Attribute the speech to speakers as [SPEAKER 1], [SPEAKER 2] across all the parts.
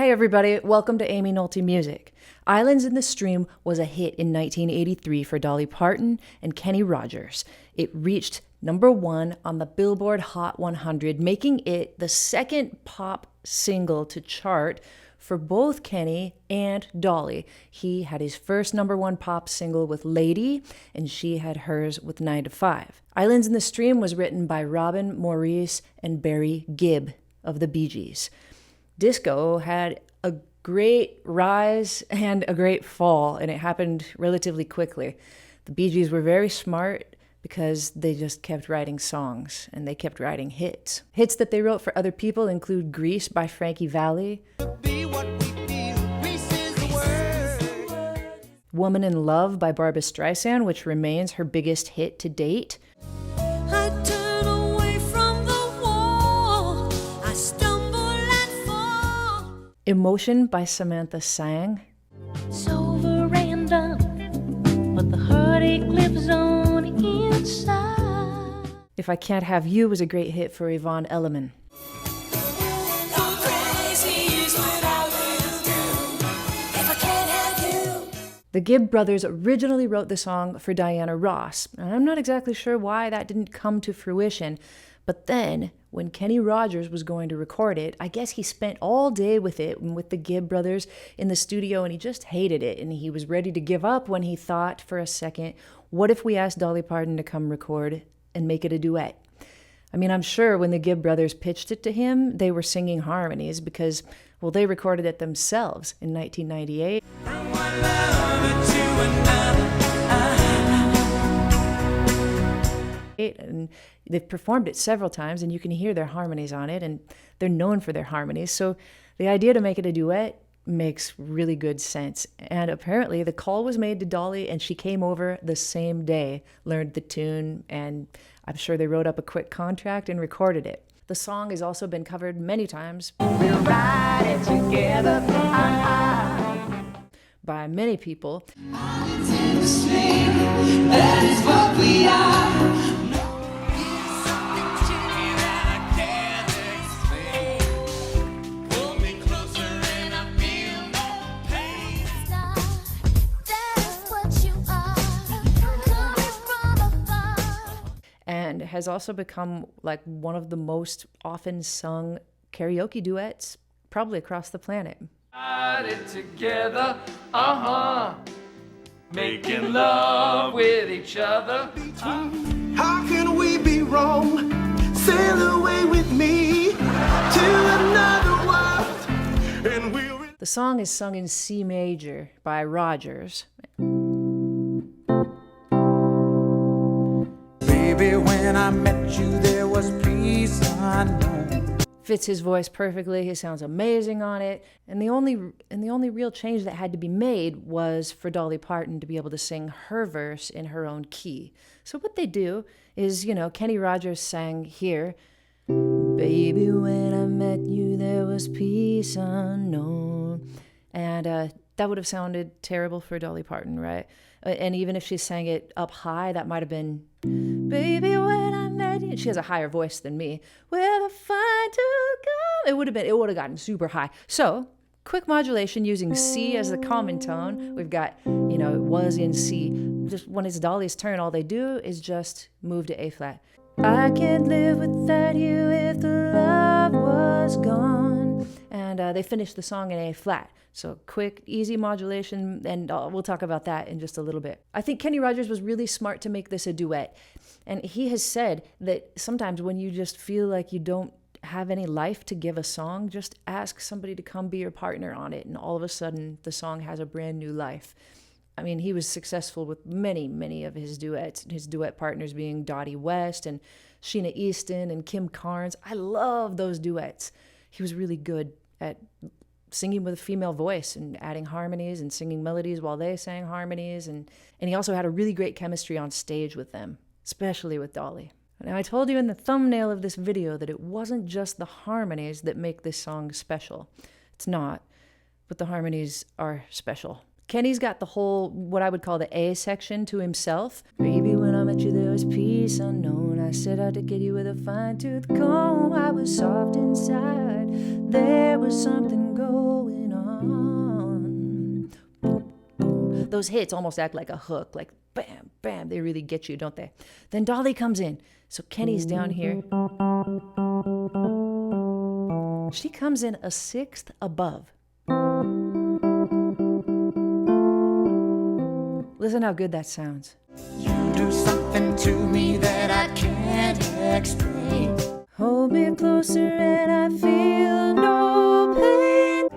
[SPEAKER 1] Hey everybody, welcome to Amy Nolte Music. Islands in the Stream was a hit in 1983 for Dolly Parton and Kenny Rogers. It reached #1 on the Billboard Hot 100, making it the second pop single to chart for both Kenny and Dolly. He had his first #1 pop single with Lady, and she had hers with 9 to 5. Islands in the Stream was written by Robin, Maurice, and Barry Gibb of the Bee Gees. Disco had a great rise and a great fall, and it happened relatively quickly. The Bee Gees were very smart because they just kept writing songs, and they kept writing hits. Hits that they wrote for other people include Grease by Frankie Valli, Woman in Love by Barbra Streisand, which remains her biggest hit to date, Emotion by Samantha Sang,
[SPEAKER 2] So veranda, but the heartache lives on inside.
[SPEAKER 1] If I Can't Have You was a great hit for Yvonne Elliman. The Gibb brothers originally wrote the song for Diana Ross, and I'm not exactly sure why that didn't come to fruition, but then when Kenny Rogers was going to record it, I guess he spent all day with it and with the Gibb brothers in the studio, and he just hated it, and he was ready to give up when he thought for a second, what if we asked Dolly Parton to come record and make it a duet? I mean, I'm sure when the Gibb brothers pitched it to him, they were singing harmonies because, well, they recorded it themselves in 1998. And they've performed it several times, and you can hear their harmonies on it, and they're known for their harmonies. So the idea to make it a duet makes really good sense. And apparently the call was made to Dolly, and she came over the same day, learned the tune, and I'm sure they wrote up a quick contract and recorded it. The song has also been covered many times. We'll ride it together. By many people. That is what we are. And has also become like one of the most often sung karaoke duets probably across the planet.
[SPEAKER 3] It together, making love with each other.
[SPEAKER 4] How can we be wrong? Sail away with me to another world, and we'll...
[SPEAKER 1] The song is sung in C major by Rogers.
[SPEAKER 4] Baby, when I met you, there was peace unknown.
[SPEAKER 1] Fits his voice perfectly. He sounds amazing on it. And the only real change that had to be made was for Dolly Parton to be able to sing her verse in her own key. So what they do is, Kenny Rogers sang here, baby, when I met you, there was peace unknown. And that would have sounded terrible for Dolly Parton, right? And even if she sang it up high, that might have been, baby, when I met you. She has a higher voice than me. Where the fine to go. It would have gotten super high. So, quick modulation using C as the common tone. We've got, it was in C. Just when it's Dolly's turn, all they do is just move to A flat. I can't live without you if the love was gone. And they finish the song in A flat. So quick, easy modulation, and we'll talk about that in just a little bit. I think Kenny Rogers was really smart to make this a duet. And he has said that sometimes when you just feel like you don't have any life to give a song, just ask somebody to come be your partner on it, and all of a sudden the song has a brand new life. I mean, he was successful with many, many of his duets, his duet partners being Dottie West and Sheena Easton and Kim Carnes. I love those duets. He was really good at singing with a female voice and adding harmonies and singing melodies while they sang harmonies. And he also had a really great chemistry on stage with them, especially with Dolly. Now, I told you in the thumbnail of this video that it wasn't just the harmonies that make this song special. It's not, but the harmonies are special. Kenny's got the whole, what I would call the A section to himself. Baby, when I met you, there was peace unknown. I set out to get you with a fine-tooth comb. I was soft inside. There was something going Those hits almost act like a hook, like bam, bam. They really get you, don't they? Then Dolly comes in. So Kenny's down here. She comes in a sixth above. Listen how good that sounds.
[SPEAKER 4] You do something to me that I can't explain.
[SPEAKER 1] Hold me closer and I feel no pain.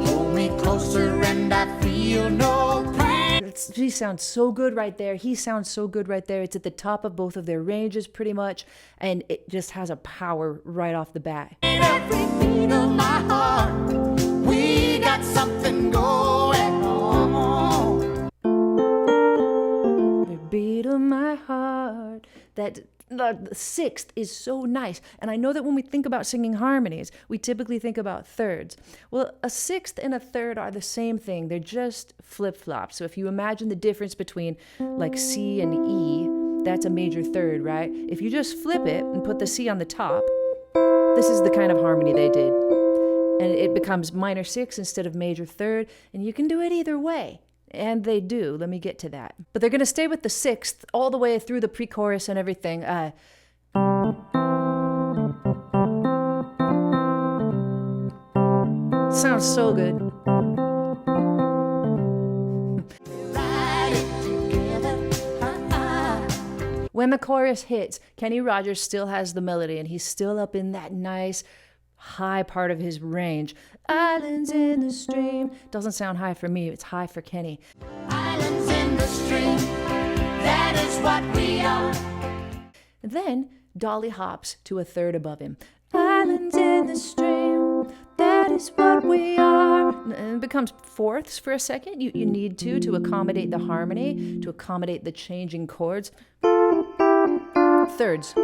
[SPEAKER 4] Hold me closer and I feel no pain.
[SPEAKER 1] She sounds so good right there. He sounds so good right there. It's at the top of both of their ranges pretty much, and it just has a power right off the bat.
[SPEAKER 4] Every beat of my heart, we got something going on.
[SPEAKER 1] The beat of my heart. That the sixth is so nice. And I know that when we think about singing harmonies, we typically think about thirds. Well, a sixth and a third are the same thing. They're just flip-flops. So if you imagine the difference between like C and E, that's a major third, right? If you just flip it and put the C on the top, this is the kind of harmony they did. And it becomes minor sixth instead of major third, and you can do it either way. And they do. Let me get to that. But they're going to stay with the sixth all the way through the pre-chorus and everything. Sounds so good. When the chorus hits, Kenny Rogers still has the melody, and he's still up in that nice high part of his range. Islands in the stream. Doesn't sound high for me, it's high for Kenny.
[SPEAKER 4] Islands in the stream, that is what we are.
[SPEAKER 1] Then Dolly hops to a third above him. Islands in the stream, that is what we are. And it becomes fourths for a second. You need to accommodate the harmony, to accommodate the changing chords. Thirds.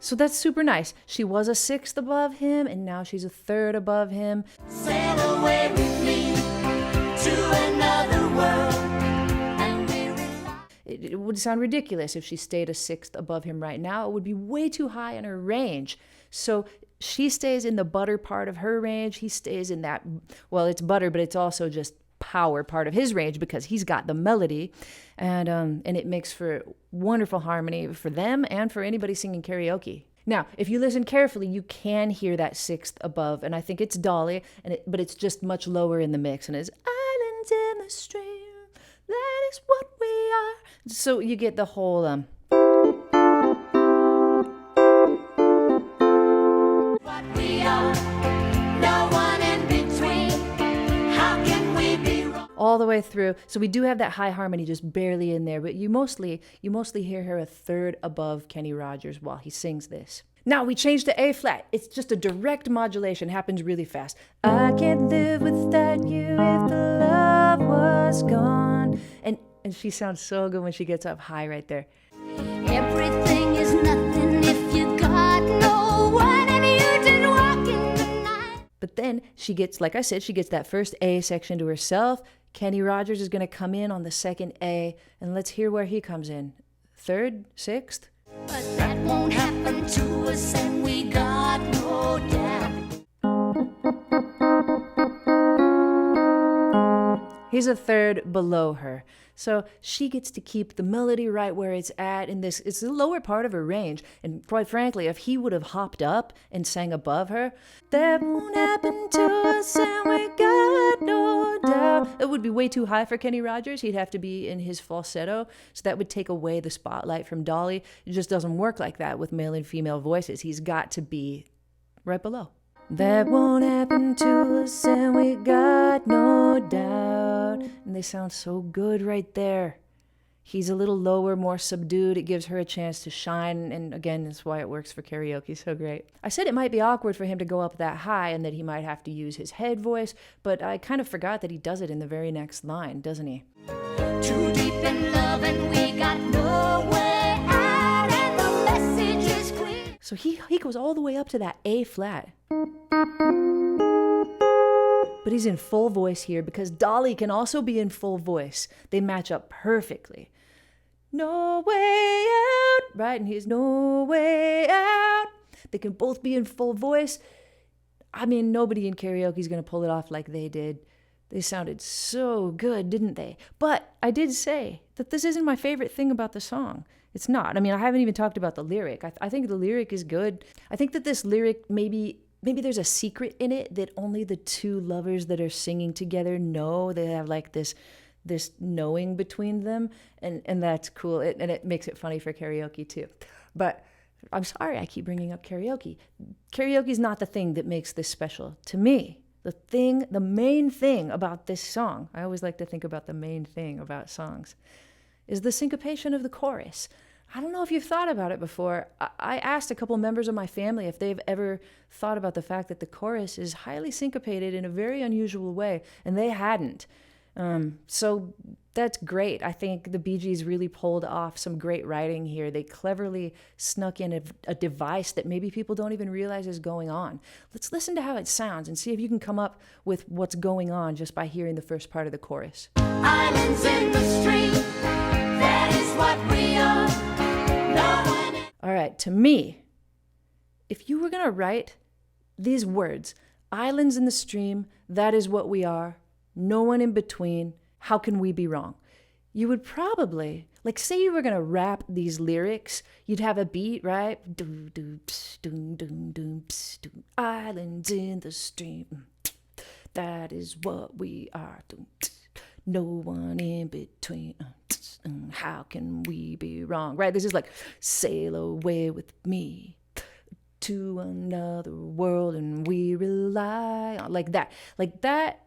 [SPEAKER 1] So that's super nice. She was a sixth above him, and now she's a third above him.
[SPEAKER 4] Sail away with me to another world. And
[SPEAKER 1] It would sound ridiculous if she stayed a sixth above him right now. It would be way too high in her range. So she stays in the butter part of her range. He stays in that, well, it's butter, but it's also just power part of his range because he's got the melody, and it makes for wonderful harmony for them and for anybody singing karaoke. Now, if you listen carefully, you can hear that sixth above, and I think it's Dolly, but it's just much lower in the mix, and it's islands in the stream, that is what we are. So you get the whole
[SPEAKER 4] what we are, no one in between. How can we be wrong?
[SPEAKER 1] all the way through. So we do have that high harmony just barely in there, but you mostly hear her a third above Kenny Rogers while he sings this. Now we change to A flat. It's just a direct modulation, happens really fast. I can't live without you if the love was gone. And she sounds so good when she gets up high right there.
[SPEAKER 2] Everything is nothing if you got no one and you just walking the night.
[SPEAKER 1] But then she gets, like I said, she gets that first A section to herself. Kenny Rogers is going to come in on the second A, and let's hear where he comes in. Third, sixth.
[SPEAKER 2] But that won't happen to us and we got no doubt.
[SPEAKER 1] He's a third below her. So she gets to keep the melody right where it's at in this. It's the lower part of her range. And quite frankly, if he would have hopped up and sang above her, that won't happen to us and we got no doubt. It would be way too high for Kenny Rogers. He'd have to be in his falsetto. So that would take away the spotlight from Dolly. It just doesn't work like that with male and female voices. He's got to be right below. That won't happen to us and we got no doubt. And they sound so good right there. He's a little lower, more subdued. It gives her a chance to shine. And again, that's why it works for karaoke so great. I said it might be awkward for him to go up that high and that he might have to use his head voice, but I kind of forgot that he does it in the very next line, doesn't he?
[SPEAKER 2] Too deep in love and we got no way out and the message is clear.
[SPEAKER 1] So he goes all the way up to that A flat. But he's in full voice here because Dolly can also be in full voice. They match up perfectly. No way out, right? And he's no way out. They can both be in full voice. I mean, nobody in karaoke is going to pull it off like they did. They sounded so good, didn't they? But I did say that this isn't my favorite thing about the song. It's not. I mean, I haven't even talked about the lyric. I think the lyric is good. I think that this lyric, maybe there's a secret in it that only the two lovers that are singing together know. They have like this knowing between them, and that's cool. And it makes it funny for karaoke too. But I'm sorry I keep bringing up karaoke. Karaoke is not the thing that makes this special to me. The main thing about this song, I always like to think about the main thing about songs, is the syncopation of the chorus. I don't know if you've thought about it before. I asked a couple members of my family if they've ever thought about the fact that the chorus is highly syncopated in a very unusual way, and they hadn't. So that's great. I think the Bee Gees really pulled off some great writing here. They cleverly snuck in a device that maybe people don't even realize is going on. Let's listen to how it sounds and see if you can come up with what's going on just by hearing the first part of the chorus.
[SPEAKER 2] Islands in the stream, that is what we are. No one.
[SPEAKER 1] All right, to me, if you were going to write these words, islands in the stream, that is what we are, no one in between, how can we be wrong? You would probably, like, say you were going to rap these lyrics, you'd have a beat, right? Doom, doom, pss, doom, doom, doom, pss, doom. Islands in the stream, that is what we are. Doom, pss, no one in between, how can we be wrong? Right? This is like, sail away with me to another world and we rely on, like that. Like that,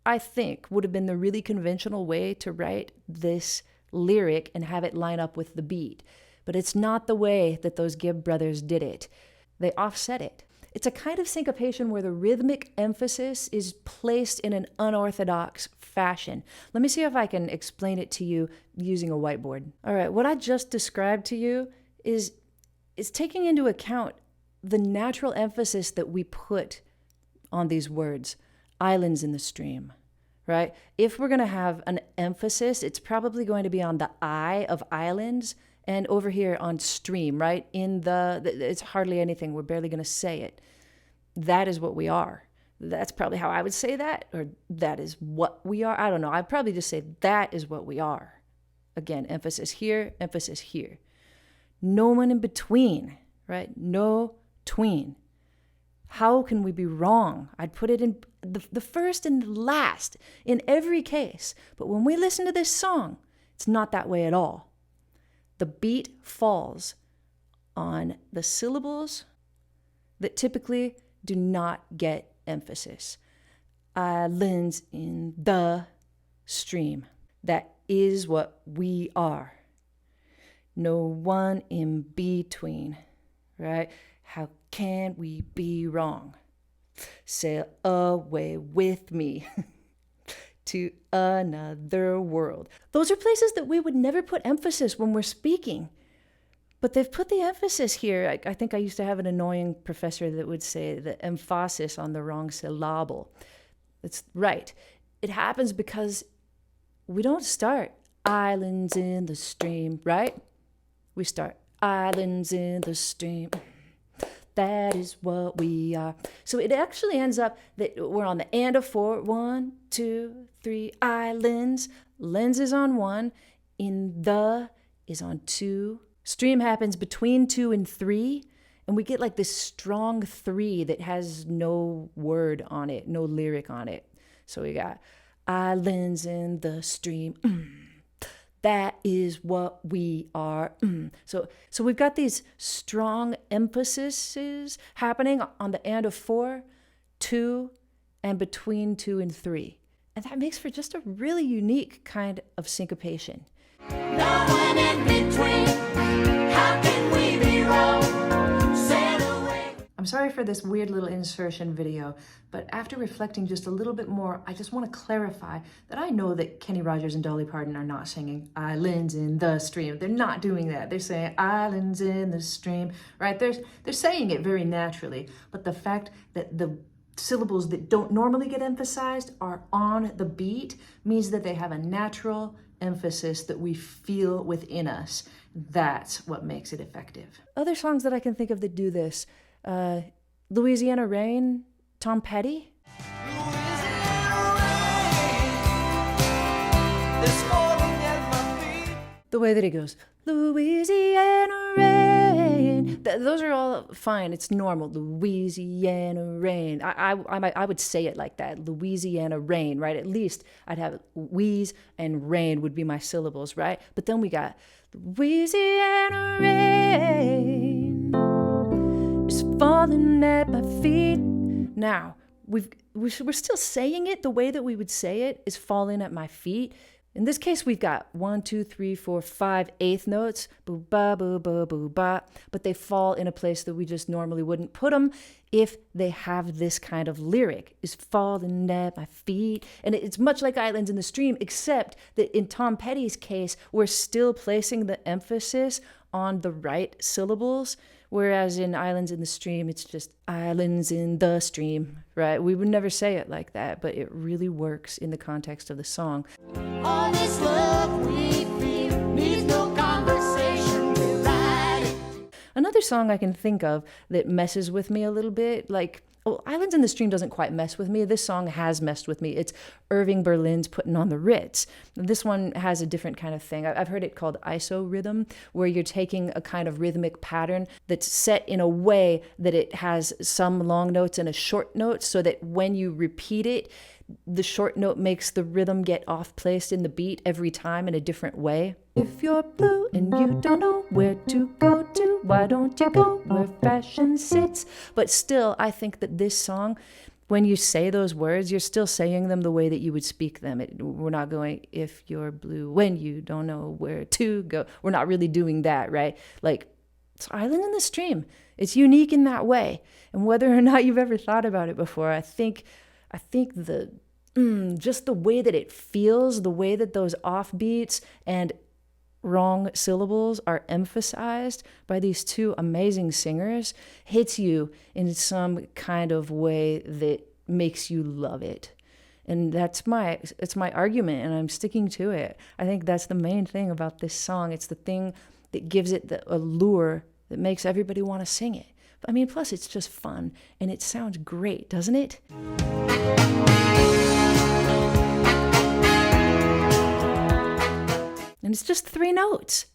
[SPEAKER 1] I think, would have been the really conventional way to write this lyric and have it line up with the beat. But it's not the way that those Gibb brothers did it. They offset it. It's a kind of syncopation where the rhythmic emphasis is placed in an unorthodox fashion. Let me see if I can explain it to you using a whiteboard. All right, what I just described to you is taking into account the natural emphasis that we put on these words. Islands in the stream, right? If we're going to have an emphasis, it's probably going to be on the I of islands and over here on stream, right? It's hardly anything. We're barely going to say it. That is what we are. That's probably how I would say that, or that is what we are. I don't know. I'd probably just say that is what we are. Again, emphasis here, emphasis here. No one in between, right? No tween. How can we be wrong? I'd put it in the first and the last in every case. But when we listen to this song, it's not that way at all. The beat falls on the syllables that typically do not get emphasis. Islands in the stream. That is what we are. No one in between, right? How can we be wrong? Sail away with me to another world. Those are places that we would never put emphasis when we're speaking. But they've put the emphasis here. I think I used to have an annoying professor that would say the emphasis on the wrong syllable. That's right. It happens because we don't start islands in the stream, right? We start islands in the stream. That is what we are. So it actually ends up that we're on the and of 4. 1, 2, 3, islands. Lens is on 1. In the is on 2. Stream happens between 2 and 3. And we get like this strong 3 that has no word on it, no lyric on it. So we got islands in the stream. That is what we are. So we've got these strong emphases happening on the and of 4, 2, and between 2 and 3. And that makes for just a really unique kind of syncopation.
[SPEAKER 2] No one in between, how can we be wrong? Sail away.
[SPEAKER 1] I'm sorry for this weird little insertion video, but after reflecting just a little bit more, I just want to clarify that I know that Kenny Rogers and Dolly Parton are not singing islands in the stream. They're not doing that. They're saying islands in the stream, right? They're saying it very naturally, but the fact that the syllables that don't normally get emphasized are on the beat means that they have a natural emphasis that we feel within us. That's what makes it effective. Other songs that I can think of that do this, Louisiana Rain, Tom Petty.
[SPEAKER 4] Louisiana rain, is falling at my feet.
[SPEAKER 1] The way that it goes, Louisiana rain. Those are all fine. It's normal. Louisiana rain. I would say it like that. Louisiana rain, right? At least I'd have wheeze and rain would be my syllables, right? But then we got Louisiana rain is falling at my feet. Now, we're still saying it the way that we would say it is falling at my feet. In this case, we've got 1, 2, 3, 4, 5 eighth notes, boo ba boo ba boo ba, but they fall in a place that we just normally wouldn't put them if they have this kind of lyric, is falling at my feet. And it's much like Islands in the Stream, except that in Tom Petty's case, we're still placing the emphasis on the right syllables, whereas in Islands in the Stream, it's just islands in the stream, right? We would never say it like that, but it really works in the context of the song.
[SPEAKER 2] All this love we feel needs no conversation. We ride it.
[SPEAKER 1] Another song I can think of that messes with me a little bit, like, well, Islands in the Stream doesn't quite mess with me. This song has messed with me. It's Irving Berlin's Putting on the Ritz. This one has a different kind of thing. I've heard it called iso-rhythm, where you're taking a kind of rhythmic pattern that's set in a way that it has some long notes and a short note, so that when you repeat it, the short note makes the rhythm get off-placed in the beat every time in a different way. If you're blue and you don't know where to go to, why don't you go where fashion sits? But still, I think that this song, when you say those words, you're still saying them the way that you would speak them. We're not going, if you're blue, when you don't know where to go. We're not really doing that, right? Like, it's Island in the Stream. It's unique in that way. And whether or not you've ever thought about it before, I think just the way that it feels, the way that those offbeats and wrong syllables are emphasized by these two amazing singers hits you in some kind of way that makes you love it. And it's my argument, and I'm sticking to it. I think that's the main thing about this song. It's the thing that gives it the allure that makes everybody want to sing it. I mean, plus it's just fun, and it sounds great, doesn't it? And it's just 3 notes,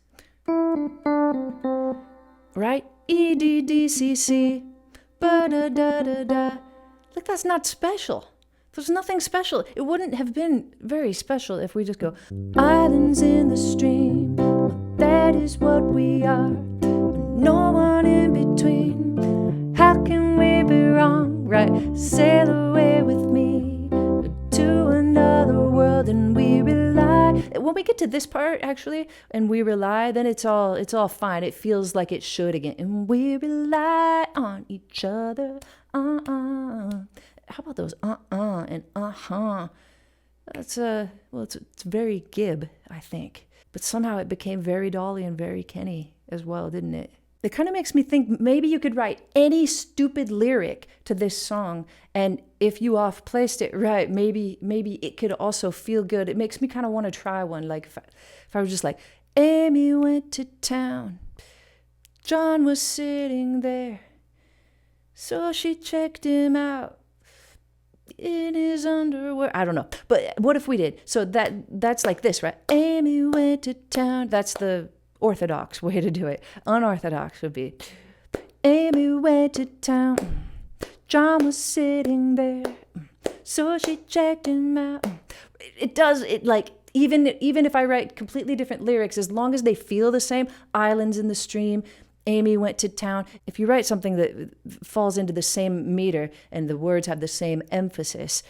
[SPEAKER 1] right? E, D, D, C, C, ba, da, da, da, da. Like, that's not special. There's nothing special. It wouldn't have been very special if we just go, islands in the stream, that is what we are, no one in between. How can we be wrong, right? Sail away with me to another world, and we rely. When we get to this part, actually, and we rely, then it's all fine. It feels like it should again. And we rely on each other. How about those and That's it's very Gibb, I think. But somehow it became very Dolly and very Kenny as well, didn't it? It kind of makes me think maybe you could write any stupid lyric to this song, and if you off-placed it right, maybe it could also feel good. It makes me kind of want to try one. Like if I was just like, Amy went to town, John was sitting there, so she checked him out in his underwear. I don't know, but what if we did? So that's like this, right? Amy went to town. That's the orthodox way to do it. Unorthodox would be, Amy went to town, John was sitting there, so she checked him out. It does it, like, even if I write completely different lyrics, as long as they feel the same, islands in the stream, Amy went to town. If you write something that falls into the same meter and the words have the same emphasis,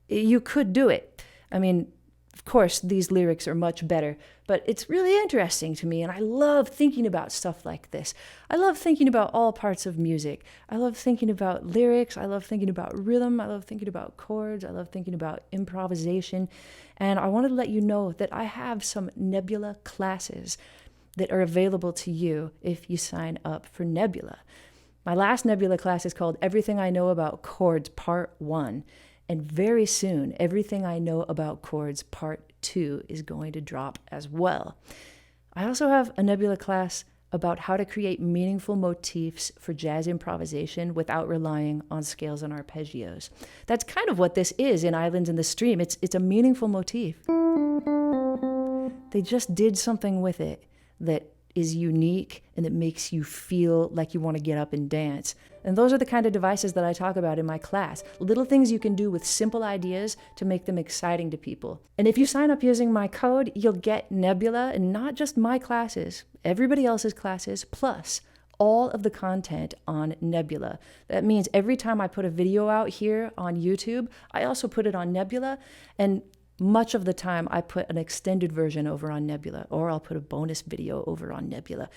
[SPEAKER 1] you could do it. I mean, of course, these lyrics are much better, but it's really interesting to me, and I love thinking about stuff like this. I love thinking about all parts of music. I love thinking about lyrics. I love thinking about rhythm. I love thinking about chords. I love thinking about improvisation. And I wanted to let you know that I have some Nebula classes that are available to you if you sign up for Nebula. My last Nebula class is called Everything I Know About Chords Part 1. And very soon, Everything I Know About Chords Part 2 is going to drop as well. I also have a Nebula class about how to create meaningful motifs for jazz improvisation without relying on scales and arpeggios. That's kind of what this is in Islands in the Stream. It's a meaningful motif. They just did something with it that is unique and that makes you feel like you want to get up and dance. And those are the kind of devices that I talk about in my class. Little things you can do with simple ideas to make them exciting to people. And if you sign up using my code, you'll get Nebula, and not just my classes, everybody else's classes, plus all of the content on Nebula. That means every time I put a video out here on YouTube, I also put it on Nebula, and much of the time I put an extended version over on Nebula, or I'll put a bonus video over on Nebula,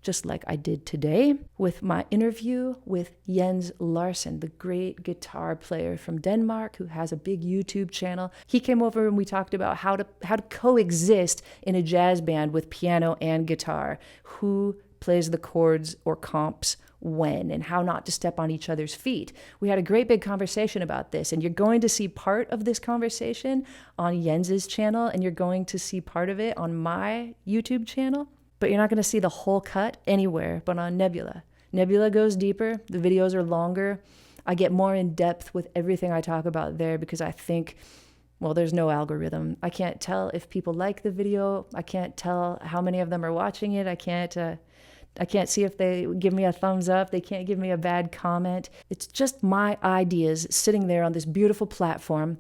[SPEAKER 1] just like I did today with my interview with Jens Larsen, the great guitar player from Denmark who has a big YouTube channel. He came over and we talked about how to coexist in a jazz band with piano and guitar, who plays the chords or comps when, and how not to step on each other's feet. We had a great big conversation about this, and you're going to see part of this conversation on Jens's channel, and you're going to see part of it on my YouTube channel, but you're not going to see the whole cut anywhere but on Nebula. Nebula goes deeper, the videos are longer, I get more in depth with everything I talk about there because I think, well, there's no algorithm. I can't tell if people like the video, I can't tell how many of them are watching it, I can't see if they give me a thumbs up. They can't give me a bad comment. It's just my ideas sitting there on this beautiful platform.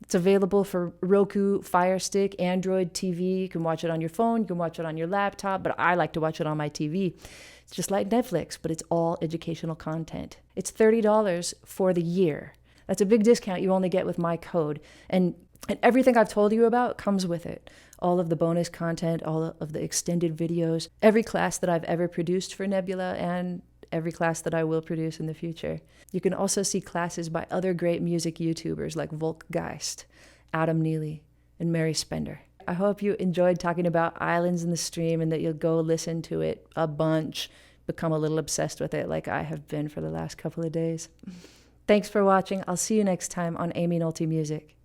[SPEAKER 1] It's available for Roku, Fire Stick, Android TV. You can watch it on your phone. You can watch it on your laptop. But I like to watch it on my TV. It's just like Netflix, but it's all educational content. It's $30 for the year. That's a big discount you only get with my code. And everything I've told you about comes with it. All of the bonus content, all of the extended videos, every class that I've ever produced for Nebula, and every class that I will produce in the future. You can also see classes by other great music YouTubers like Volk Geist, Adam Neely, and Mary Spender. I hope you enjoyed talking about Islands in the Stream and that you'll go listen to it a bunch, become a little obsessed with it like I have been for the last couple of days. Thanks for watching. I'll see you next time on Amy Nolte Music.